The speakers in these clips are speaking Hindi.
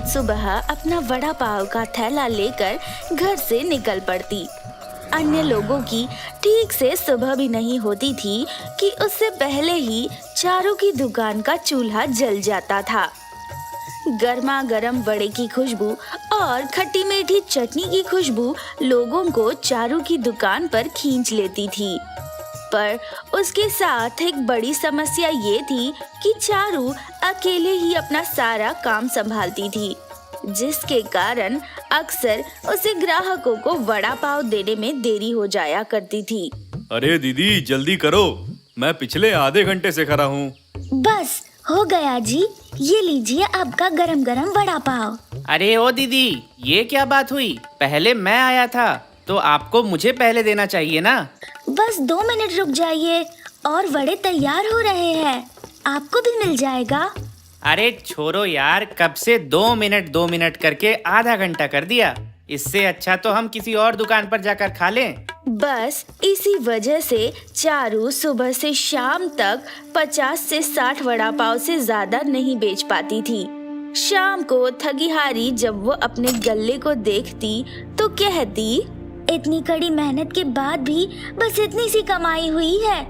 रोज सुबह अपना वड़ा पाव का थैला लेकर घर से निकल पड़ती। अन्य लोगों की ठीक से सुबह भी नहीं होती थी कि उससे पहले ही चारू की दुकान का चूल्हा जल जाता था। गर्मा गर्म वड़े की खुशबू और खट्टी मीठी चटनी की खुशबू लोगों को चारू की दुकान पर खींच लेती थी। पर उसके साथ एक बड़ी समस्या ये थी कि चारू अकेले ही अपना सारा काम संभालती थी, जिसके कारण अक्सर उसे ग्राहकों को वड़ा पाव देने में देरी हो जाया करती थी। अरे दीदी जल्दी करो, मैं पिछले आधे घंटे से खड़ा हूँ। बस हो गया जी, ये लीजिए आपका गरम गरम वड़ा पाव। अरे ओ दीदी, ये क्या बात हुई? पहले मैं आया था तो आपको मुझे पहले देना चाहिए ना। बस 2 मिनट रुक जाइए और वड़े तैयार हो रहे हैं, आपको भी मिल जाएगा। अरे छोड़ो यार, कब से 2 मिनट करके आधा घंटा कर दिया। इससे अच्छा तो हम किसी और दुकान पर जाकर खा लें। बस इसी वजह से चारू सुबह से शाम तक 50 से 60 वड़ा पाव से ज्यादा नहीं बेच पाती थी। शाम को थकी हारी जब वो अपने गल्ले को देखती तो कहती, इतनी कड़ी मेहनत के बाद भी बस इतनी सी कमाई हुई है।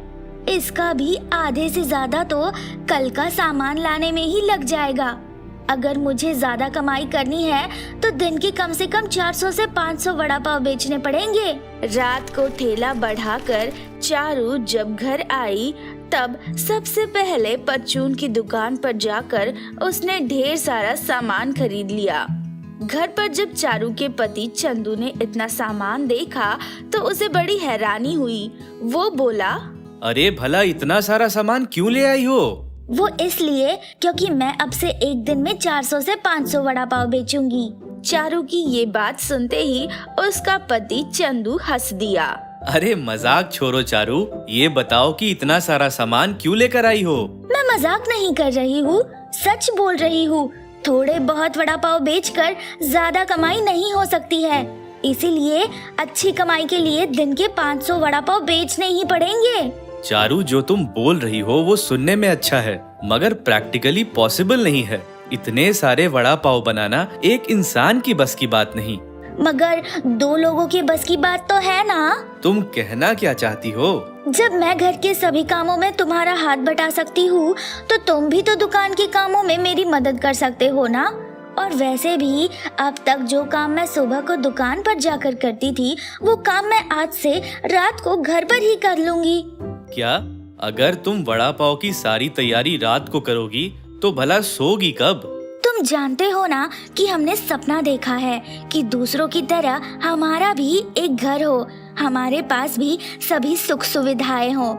इसका भी आधे से ज्यादा तो कल का सामान लाने में ही लग जाएगा। अगर मुझे ज्यादा कमाई करनी है तो दिन के कम से कम 400 से 500 वड़ा पाव बेचने पड़ेंगे। रात को ठेला बढ़ाकर चारू जब घर आई तब सबसे पहले परचून की दुकान पर जाकर उसने ढेर सारा सामान खरीद लिया। घर पर जब चारू के पति चंदू ने इतना सामान देखा तो उसे बड़ी हैरानी हुई। वो बोला, अरे भला इतना सारा सामान क्यों ले आई हो? वो इसलिए क्योंकि मैं अब से एक दिन में 400 से 500 वड़ा पाव बेचूंगी। चारू की ये बात सुनते ही उसका पति चंदू हंस दिया। अरे मजाक छोड़ो चारू, ये बताओ कि इतना सारा सामान क्यों लेकर आई हो? मैं मजाक नहीं कर रही हूँ, सच बोल रही हूँ। थोड़े बहुत वड़ा पाव बेचकर ज्यादा कमाई नहीं हो सकती है, इसीलिए अच्छी कमाई के लिए दिन के 500 वड़ा पाव बेचने ही पड़ेंगे। चारू, जो तुम बोल रही हो वो सुनने में अच्छा है, मगर प्रैक्टिकली पॉसिबल नहीं है। इतने सारे वड़ा पाव बनाना एक इंसान की बस की बात नहीं। मगर 2 लोगों के बस की बात तो है ना। तुम कहना क्या चाहती हो? जब मैं घर के सभी कामों में तुम्हारा हाथ बटा सकती हूँ तो तुम भी तो दुकान के कामों में मेरी मदद कर सकते हो ना। और वैसे भी अब तक जो काम मैं सुबह को दुकान पर जाकर करती थी वो काम मैं आज से रात को घर पर ही कर लूंगी। क्या? अगर तुम वड़ा पाव की सारी तैयारी रात को करोगी तो भला सोगी कब? तुम जानते हो ना कि हमने सपना देखा है कि दूसरों की तरह हमारा भी एक घर हो, हमारे पास भी सभी सुख सुविधाएं हो।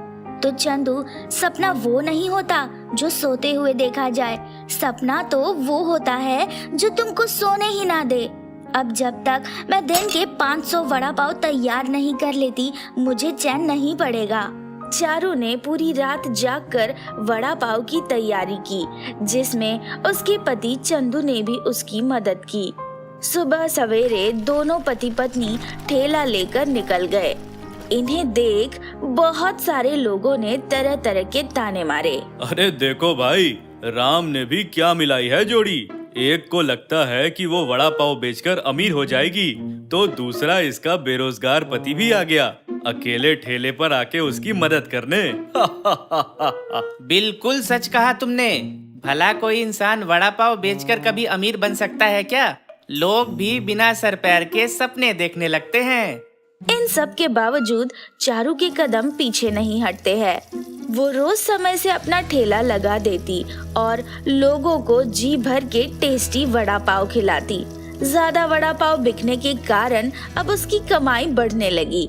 तो चंदू, सपना वो नहीं होता जो सोते हुए देखा जाए, सपना तो वो होता है जो तुमको सोने ही ना दे। अब जब तक मैं दिन के 500 वड़ा पाव तैयार नहीं कर लेती मुझे चैन नहीं पड़ेगा। चारू ने पूरी रात जागकर वड़ा पाव की तैयारी की, जिसमें उसके पति चंदू ने भी उसकी मदद की। सुबह सवेरे दोनों पति पत्नी ठेला लेकर निकल गए। इन्हें देख बहुत सारे लोगों ने तरह तरह के ताने मारे। अरे देखो भाई, राम ने भी क्या मिलाई है जोड़ी। एक को लगता है कि वो वड़ा पाव बेचकर अमीर हो जाएगी, तो दूसरा इसका बेरोजगार पति भी आ गया अकेले ठेले पर आके उसकी मदद करने। बिल्कुल सच कहा तुमने। भला कोई इंसान वड़ा पाव बेचकर कभी अमीर बन सकता है क्या? लोग भी बिना सर पैर के सपने देखने लगते हैं। इन सब के बावजूद चारू के कदम पीछे नहीं हटते हैं। वो रोज समय से अपना ठेला लगा देती और लोगों को जी भर के टेस्टी वड़ा पाव खिलाती। ज्यादा वड़ा पाव बिकने के कारण अब उसकी कमाई बढ़ने लगी।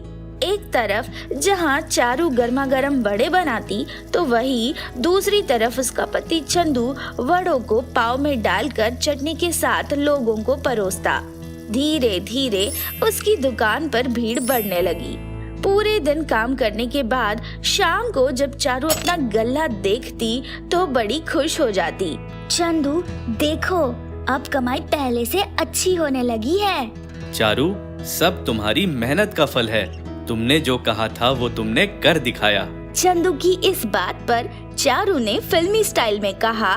एक तरफ जहाँ चारू गर्मा गर्म वड़े बनाती तो वहीं दूसरी तरफ उसका पति चंदू वड़ों को पाव में डालकर चटनी के साथ लोगों को परोसता। धीरे धीरे उसकी दुकान पर भीड़ बढ़ने लगी। पूरे दिन काम करने के बाद शाम को जब चारू अपना गल्ला देखती तो बड़ी खुश हो जाती। चंदू देखो, अब कमाई पहले से अच्छी होने लगी है। चारू, सब तुम्हारी मेहनत का फल है। तुमने जो कहा था वो तुमने कर दिखाया। चंदू की इस बात पर चारू ने फिल्मी स्टाइल में कहा,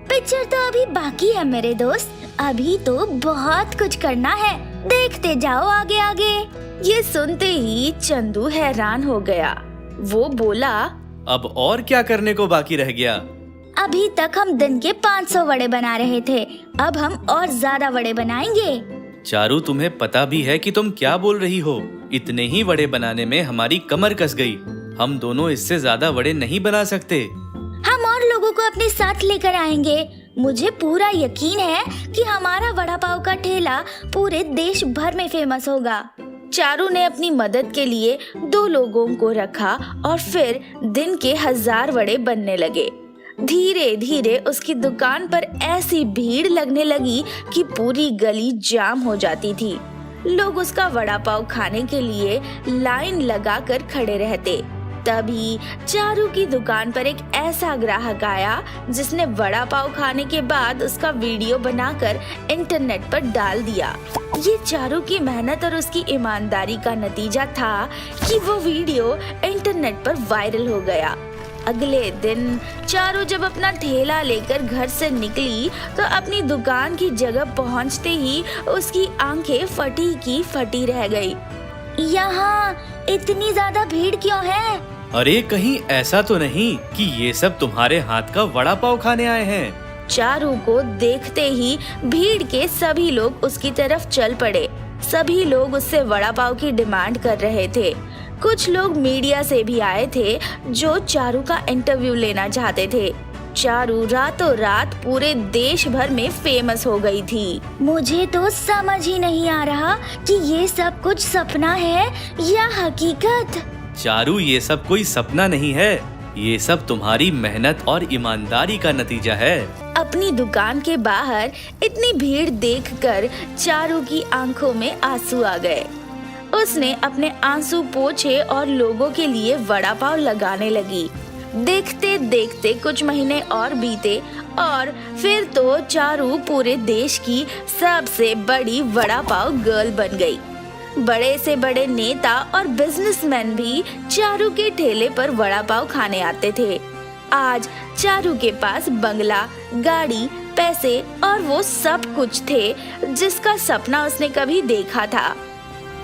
पिक्चर तो अभी बाकी है मेरे दोस्त, अभी तो बहुत कुछ करना है, देखते जाओ आगे आगे। ये सुनते ही चंदू हैरान हो गया। वो बोला, अब और क्या करने को बाकी रह गया? अभी तक हम दिन के 500 वड़े बना रहे थे, अब हम और ज्यादा वड़े बनाएंगे। चारू, तुम्हें पता भी है कि तुम क्या बोल रही हो? इतने ही वड़े बनाने में हमारी कमर कस गई। हम दोनों इससे ज्यादा वड़े नहीं बना सकते। हम और लोगों को अपने साथ लेकर आएंगे। मुझे पूरा यकीन है कि हमारा वड़ा पाव का ठेला पूरे देश भर में फेमस होगा। चारू ने अपनी मदद के लिए 2 लोगों को रखा और फिर दिन के 1000 वड़े बनने लगे। धीरे धीरे उसकी दुकान पर ऐसी भीड़ लगने लगी कि पूरी गली जाम हो जाती थी। लोग उसका वड़ा पाव खाने के लिए लाइन लगाकर खड़े रहते। तभी चारू की दुकान पर एक ऐसा ग्राहक आया जिसने वड़ा पाव खाने के बाद उसका वीडियो बनाकर इंटरनेट पर डाल दिया। ये चारू की मेहनत और उसकी ईमानदारी का नतीजा था कि वो वीडियो इंटरनेट पर वायरल हो गया। अगले दिन चारू जब अपना ठेला लेकर घर से निकली तो अपनी दुकान की जगह पहुंचते ही उसकी आंखें फटी की फटी रह गई। यहाँ इतनी ज्यादा भीड़ क्यों है? अरे कहीं ऐसा तो नहीं कि ये सब तुम्हारे हाथ का वड़ा पाव खाने आए हैं? चारू को देखते ही भीड़ के सभी लोग उसकी तरफ चल पड़े। सभी लोग उससे वड़ा पाव की डिमांड कर रहे थे। कुछ लोग मीडिया से भी आए थे जो चारू का इंटरव्यू लेना चाहते थे। चारू रातों रात पूरे देश भर में फेमस हो गई थी। मुझे तो समझ ही नहीं आ रहा कि ये सब कुछ सपना है या हकीकत। चारू, ये सब कोई सपना नहीं है, ये सब तुम्हारी मेहनत और ईमानदारी का नतीजा है। अपनी दुकान के बाहर इतनी भीड़ देखकर चारू की आंखों में आंसू आ गए। उसने अपने आंसू पोंछे और लोगों के लिए वड़ा पाव लगाने लगी। देखते देखते कुछ महीने और बीते और फिर तो चारू पूरे देश की सबसे बड़ी वड़ा पाव गर्ल बन गई। बड़े से बड़े नेता और बिजनेसमैन भी चारू के ठेले पर वड़ा पाव खाने आते थे। आज चारू के पास बंगला, गाड़ी, पैसे और वो सब कुछ थे जिसका सपना उसने कभी देखा था।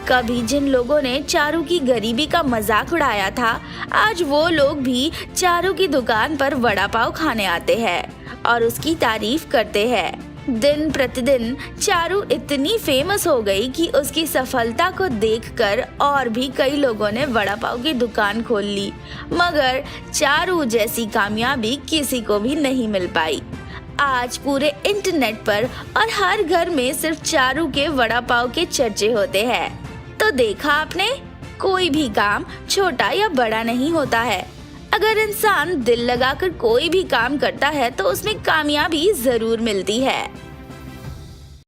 कभी जिन लोगों ने चारू की गरीबी का मजाक उड़ाया था, आज वो लोग भी चारू की दुकान पर वड़ा पाव खाने आते हैं और उसकी तारीफ करते हैं। दिन प्रतिदिन चारू इतनी फेमस हो गई कि उसकी सफलता को देखकर और भी कई लोगों ने वड़ा पाव की दुकान खोल ली, मगर चारू जैसी कामयाबी किसी को भी नहीं मिल पाई। आज पूरे इंटरनेट पर और हर घर में सिर्फ चारू के वड़ा पाव के चर्चे होते हैं। तो देखा आपने, कोई भी काम छोटा या बड़ा नहीं होता है। अगर इंसान दिल लगाकर कोई भी काम करता है तो उसमें कामयाबी जरूर मिलती है।